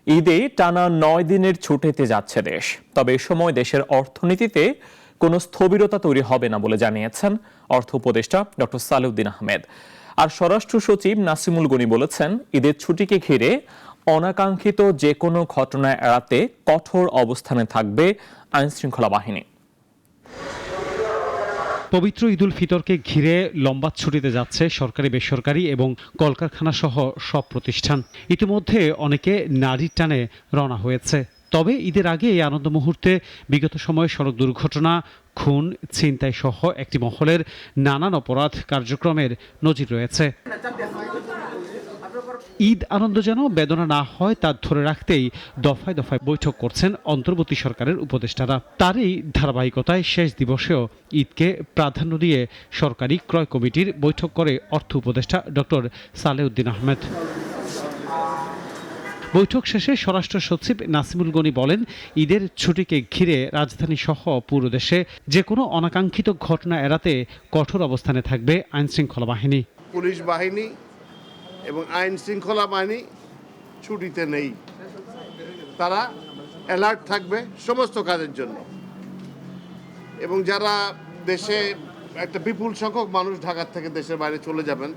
ঈদে টানা ৯ দিনের ছুটিতে যাচ্ছে দেশ। তবে এ সময় দেশের অর্থনীতিতে কোনো স্থবিরতা তৈরি হবে না বলে জানিয়েছেন অর্থ উপদেষ্টা ডক্টর সালেউদ্দিন আহমেদ। আর স্বরাষ্ট্র সচিব নাসিমুল গনি বলেছেন, ঈদের ছুটিকে ঘিরে অনাকাঙ্ক্ষিত যে কোনো ঘটনা এড়াতে কঠোর অবস্থানে থাকবে আইনশৃঙ্খলা বাহিনী। পবিত্র ঈদুল ফিতরকে ঘিরে লম্বা ছুটিতে যাচ্ছে সরকারি, বেসরকারি এবং কলকারখানা সহ সব প্রতিষ্ঠান। ইতিমধ্যে অনেকে নারীর টানে রওনা হয়েছে। তবে ঈদের আগে এই আনন্দ মুহূর্তে বিগত সময়ে সড়ক দুর্ঘটনা, খুন, ছিনতাই সহ একটি মহলের নানান অপরাধ কার্যক্রমের নজির রয়েছে। ঈদ আনন্দ যেন বেদনা না হয় তা ধরে রাখতেই দফায় দফায় বৈঠক করছেন অন্তর্বর্তী সরকারের উপদেষ্টারা। তারই ধারাবাহিকতায় শেষ দিবসেও ঈদকে প্রাধান্য দিয়ে সরকারি ক্রয় কমিটির বৈঠক করে অর্থ উপদেষ্টা ডক্টর সালেউদ্দিন আহমেদ। বৈঠক শেষে স্বরাষ্ট্র সচিব নাসিমুল গনি বলেন, ঈদের ছুটিকে ঘিরে রাজধানী সহ পুরো দেশে যে কোনো অনাকাঙ্ক্ষিত ঘটনা এড়াতে কঠোর অবস্থানে থাকবে আইনশৃঙ্খলা বাহিনী। পুলিশ বাহিনী এবং আইন শৃঙ্খলা বাহিনী ছুটিতে নেই, তারা অ্যালার্ট থাকবে সমস্ত কাজের জন্য। এবং যারা দেশে একটা বিপুল সংখ্যক মানুষ ঢাকা থেকে দেশের বাইরে চলে যাবেন,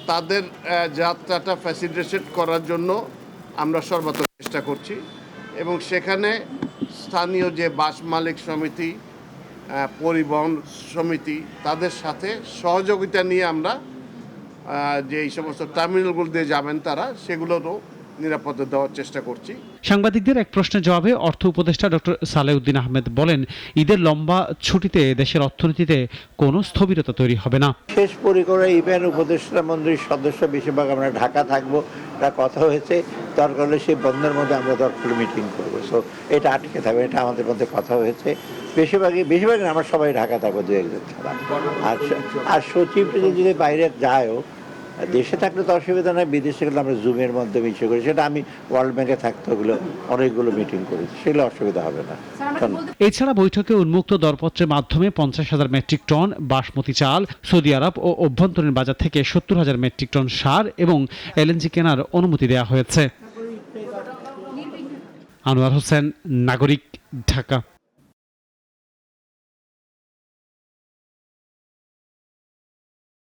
তাদের যাত্রাটা ফ্যাসিলিটেট করার জন্য আমরা সর্বাত্মক চেষ্টা করছি। এবং সেখানে স্থানীয় যে বাস মালিক সমিতি, পরিবহন সমিতি, তাদের সাথে সহযোগিতা নিয়ে আমরা যে এই সমস্ত টার্মিনালগুলো দিয়ে যাবেন তারা, সেগুলোরও নিরাপত্তা দেওয়ার চেষ্টা করছি। সাংবাদিকদের এক প্রশ্নের জবাবে অর্থ উপদেষ্টা ডক্টর সালেউদ্দিন আহমেদ বলেন, ঈদের লম্বা ছুটিতে দেশের অর্থনীতিতে কোনো স্থবিরতা তৈরি হবে না। শেষ পরিকরে ইভেন উপদেষ্টা মন্ডলীর সদস্য বেশিরভাগ আমরা ঢাকা থাকবো, এটা কথা হয়েছে। দরকার হলে সেই বন্ধের মধ্যে আমরা দরকার মিটিং করবো। সো এটা আটকে থাকবে, এটা আমাদের মধ্যে কথা হয়েছে। বেশিরভাগ আমরা সবাই ঢাকা থাকবো, দু একজন ছাড়া। আর সচিব যদি বাইরে যায়ও, দেশে থাকলে তো অসুবিধা নয়, বিদেশে গেলে আমরা জুমের মাধ্যমে ইস্যু করি। সেটা আমি ওয়ার্ল্ড ব্যাংকে থাকতে ওগুলো অনেকগুলো মিটিং করেছি, সেগুলো অসুবিধা হবে না। এছাড়া বৈঠকে উন্মুক্ত দরপত্রের মাধ্যমে 50,000 মেট্রিক টন বাসমতি চাল, সৌদি আরব ও অভ্যন্তরীণ বাজার থেকে 70,000 মেট্রিক টন সার এবং এলএনজি কেনার অনুমতি দেওয়া হয়েছে। আনোয়ার হোসেন, নাগরিক, ঢাকা।